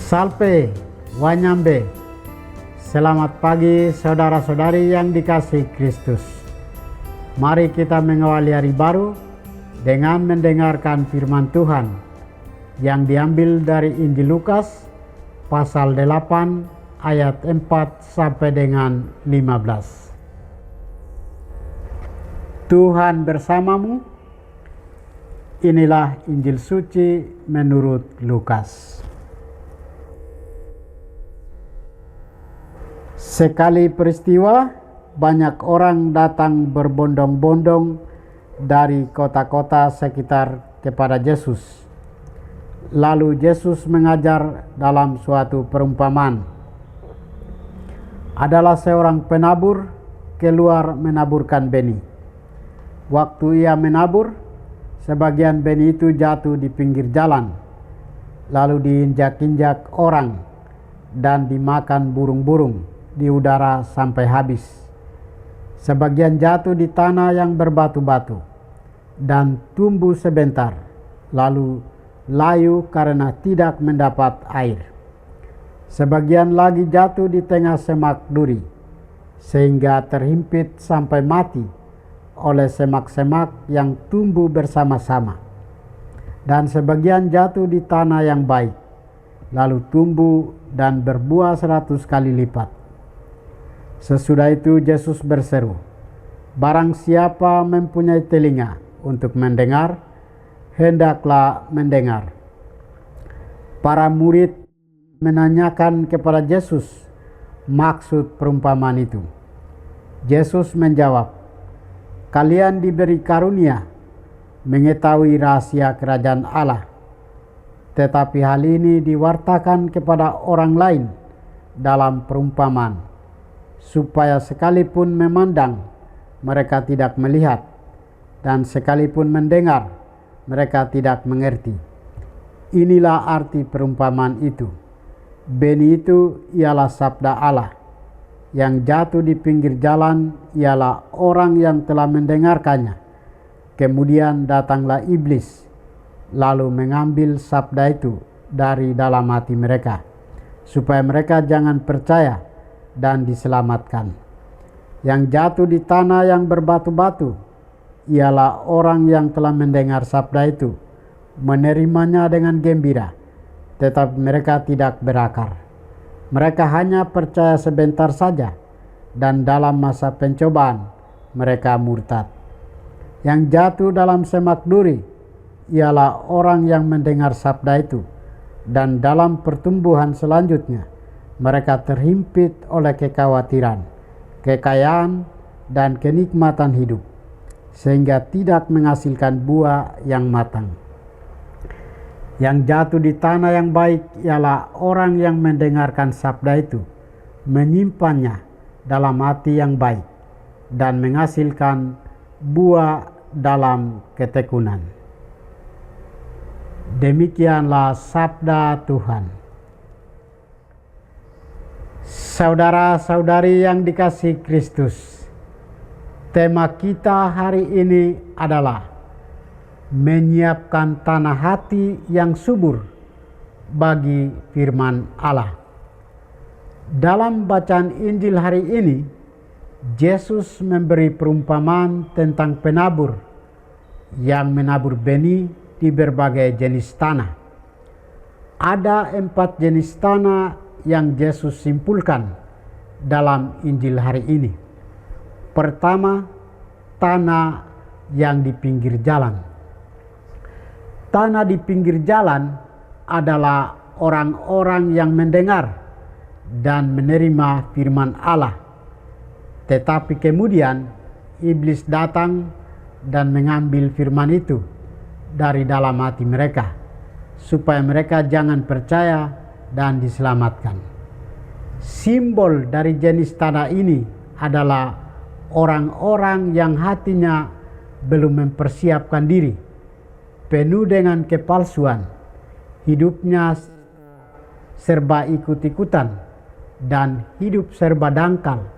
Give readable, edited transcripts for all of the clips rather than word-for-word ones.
Salve, Wanyambe. Selamat pagi saudara-saudari yang dikasihi Kristus. Mari kita mengawali hari baru dengan mendengarkan firman Tuhan yang diambil dari Injil Lukas pasal 8 ayat 4 sampai dengan 15. Tuhan bersamamu. Inilah Injil suci menurut Lukas. Sekali peristiwa, banyak orang datang berbondong-bondong dari kota-kota sekitar kepada Yesus. Lalu Yesus mengajar dalam suatu perumpamaan. Adalah seorang penabur keluar menaburkan benih. Waktu ia menabur, sebagian benih itu jatuh di pinggir jalan, lalu diinjak-injak orang dan dimakan burung-burung di udara sampai habis. Sebagian jatuh di tanah yang berbatu-batu dan tumbuh sebentar, lalu layu karena tidak mendapat air. Sebagian lagi jatuh di tengah semak duri, sehingga terhimpit sampai mati oleh semak-semak yang tumbuh bersama-sama. Dan sebagian jatuh di tanah yang baik, lalu tumbuh dan berbuah 100 kali lipat. Sesudah itu Yesus berseru, "Barang siapa mempunyai telinga untuk mendengar, hendaklah mendengar." Para murid menanyakan kepada Yesus maksud perumpamaan itu. Yesus menjawab, "Kalian diberi karunia mengetahui rahasia kerajaan Allah, tetapi hal ini diwartakan kepada orang lain dalam perumpamaan, supaya sekalipun memandang mereka tidak melihat, dan sekalipun mendengar mereka tidak mengerti." Inilah arti perumpamaan itu. Benih itu ialah sabda Allah. Yang jatuh di pinggir jalan ialah orang yang telah mendengarkannya. Kemudian datanglah iblis, lalu mengambil sabda itu dari dalam hati mereka, supaya mereka jangan percaya dan diselamatkan. Yang jatuh di tanah yang berbatu-batu ialah orang yang telah mendengar sabda itu, menerimanya dengan gembira, tetapi mereka tidak berakar. Mereka hanya percaya sebentar saja, dan dalam masa pencobaan mereka murtad. Yang jatuh dalam semak duri ialah orang yang mendengar sabda itu, dan dalam pertumbuhan selanjutnya mereka terhimpit oleh kekhawatiran, kekayaan, dan kenikmatan hidup, sehingga tidak menghasilkan buah yang matang. Yang jatuh di tanah yang baik ialah orang yang mendengarkan sabda itu, menyimpannya dalam hati yang baik, dan menghasilkan buah dalam ketekunan. Demikianlah sabda Tuhan. Saudara-saudari yang dikasihi Kristus, tema kita hari ini adalah menyiapkan tanah hati yang subur bagi firman Allah. Dalam bacaan Injil hari ini, Yesus memberi perumpamaan tentang penabur yang menabur benih di berbagai jenis tanah. Ada 4 jenis tanah yang Yesus simpulkan dalam Injil hari ini. Pertama, tanah yang di pinggir jalan. Tanah di pinggir jalan adalah orang-orang yang mendengar dan menerima firman Allah. Tetapi kemudian iblis datang dan mengambil firman itu dari dalam hati mereka, supaya mereka jangan percaya dan diselamatkan. Simbol dari jenis tanah ini adalah orang-orang yang hatinya belum mempersiapkan diri, penuh dengan kepalsuan, hidupnya serba ikut-ikutan, dan hidup serba dangkal,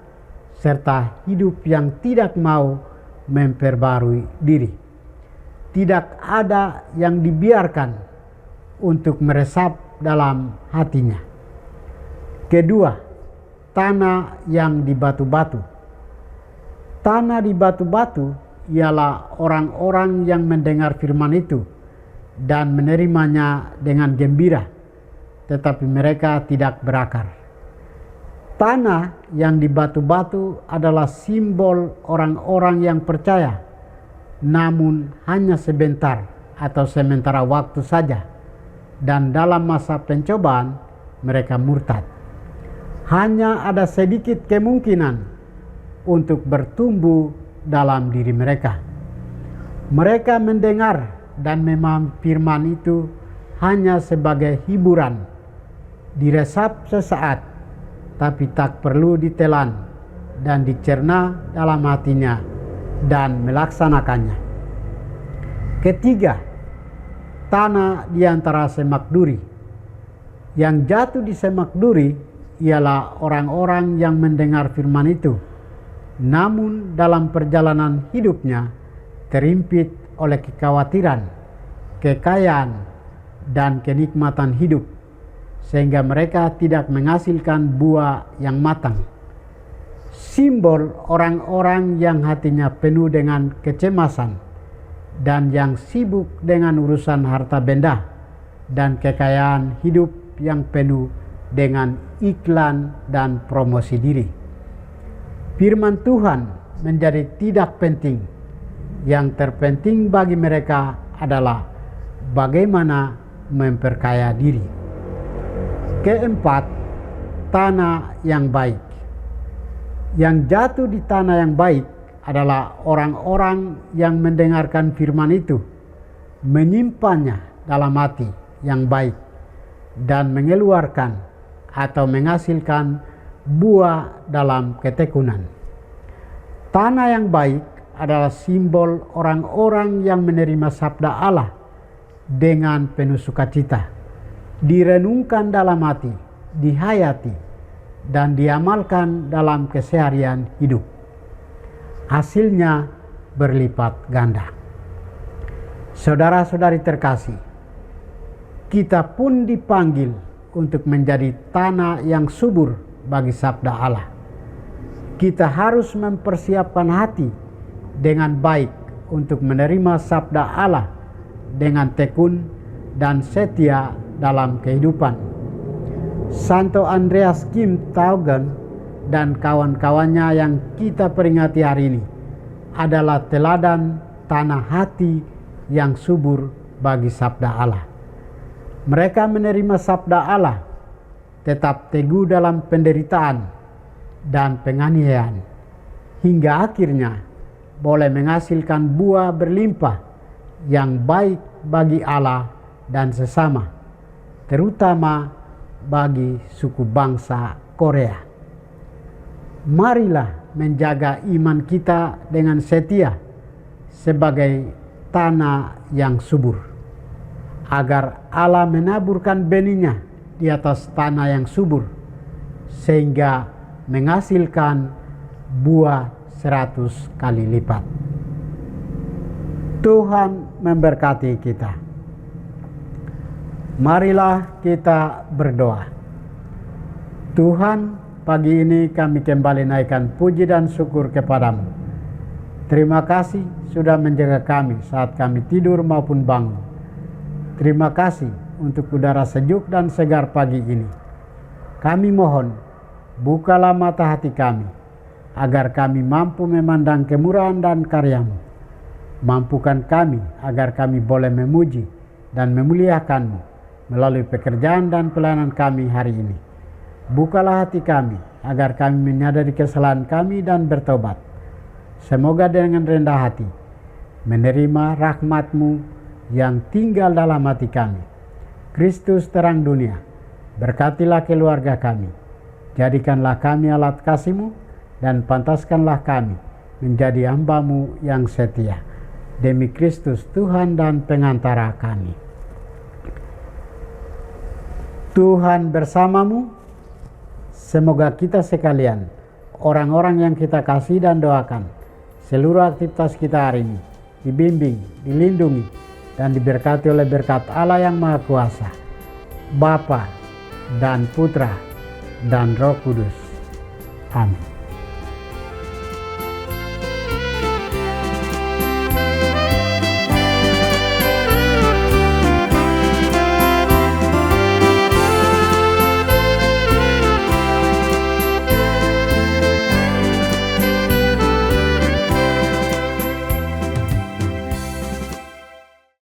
serta hidup yang tidak mau memperbarui diri. Tidak ada yang dibiarkan untuk meresap dalam hatinya. Kedua, tanah yang di batu-batu. Tanah di batu-batu ialah orang-orang yang mendengar firman itu dan menerimanya dengan gembira, tetapi mereka tidak berakar. Tanah yang di batu-batu adalah simbol orang-orang yang percaya, namun hanya sebentar atau sementara waktu saja, dan dalam masa pencobaan mereka murtad. Hanya ada sedikit kemungkinan untuk bertumbuh dalam diri mereka. Mereka mendengar dan memahami firman itu hanya sebagai hiburan, diresap sesaat, tapi tak perlu ditelan dan dicerna dalam hatinya dan melaksanakannya. Ketiga, tanah di antara semak duri. Yang jatuh di semak duri ialah orang-orang yang mendengar firman itu, namun dalam perjalanan hidupnya terimpit oleh kekhawatiran, kekayaan, dan kenikmatan hidup, sehingga mereka tidak menghasilkan buah yang matang. Simbol orang-orang yang hatinya penuh dengan kecemasan dan yang sibuk dengan urusan harta benda dan kekayaan hidup yang penuh dengan iklan dan promosi diri. Firman Tuhan menjadi tidak penting. Yang terpenting bagi mereka adalah bagaimana memperkaya diri. Keempat, tanah yang baik. Yang jatuh di tanah yang baik adalah orang-orang yang mendengarkan firman itu, menyimpannya dalam hati yang baik, dan mengeluarkan atau menghasilkan buah dalam ketekunan. Tanah yang baik adalah simbol orang-orang yang menerima sabda Allah dengan penuh sukacita, direnungkan dalam hati, dihayati, dan diamalkan dalam keseharian hidup. Hasilnya berlipat ganda. Saudara-saudari terkasih, kita pun dipanggil untuk menjadi tanah yang subur bagi sabda Allah. Kita harus mempersiapkan hati dengan baik untuk menerima sabda Allah dengan tekun dan setia dalam kehidupan. Santo Andreas Kim Taugen dan kawan-kawannya yang kita peringati hari ini adalah teladan tanah hati yang subur bagi sabda Allah. Mereka menerima sabda Allah, tetap teguh dalam penderitaan dan penganiayaan, hingga akhirnya boleh menghasilkan buah berlimpah yang baik bagi Allah dan sesama, terutama bagi suku bangsa Korea. Marilah menjaga iman kita dengan setia sebagai tanah yang subur, agar Allah menaburkan benihnya di atas tanah yang subur, sehingga menghasilkan buah 100 kali lipat. Tuhan memberkati kita. Marilah kita berdoa. Tuhan, pagi ini kami kembali naikkan puji dan syukur kepadamu. Terima kasih sudah menjaga kami saat kami tidur maupun bangun. Terima kasih untuk udara sejuk dan segar pagi ini. Kami mohon, bukalah mata hati kami, agar kami mampu memandang kemurahan dan karya-Mu. Mampukan kami agar kami boleh memuji dan memuliakan-Mu melalui pekerjaan dan pelayanan kami hari ini. Bukalah hati kami agar kami menyadari kesalahan kami dan bertobat. Semoga dengan rendah hati menerima rahmat-Mu yang tinggal dalam hati kami. Kristus terang dunia, berkatilah keluarga kami. Jadikanlah kami alat kasih-Mu dan pantaskanlah kami menjadi hamba-Mu yang setia. Demi Kristus Tuhan dan pengantara kami. Tuhan bersamamu. Semoga kita sekalian, orang-orang yang kita kasih dan doakan, seluruh aktivitas kita hari ini dibimbing, dilindungi, dan diberkati oleh berkat Allah yang Maha Kuasa. Bapa dan Putra dan Roh Kudus. Amin.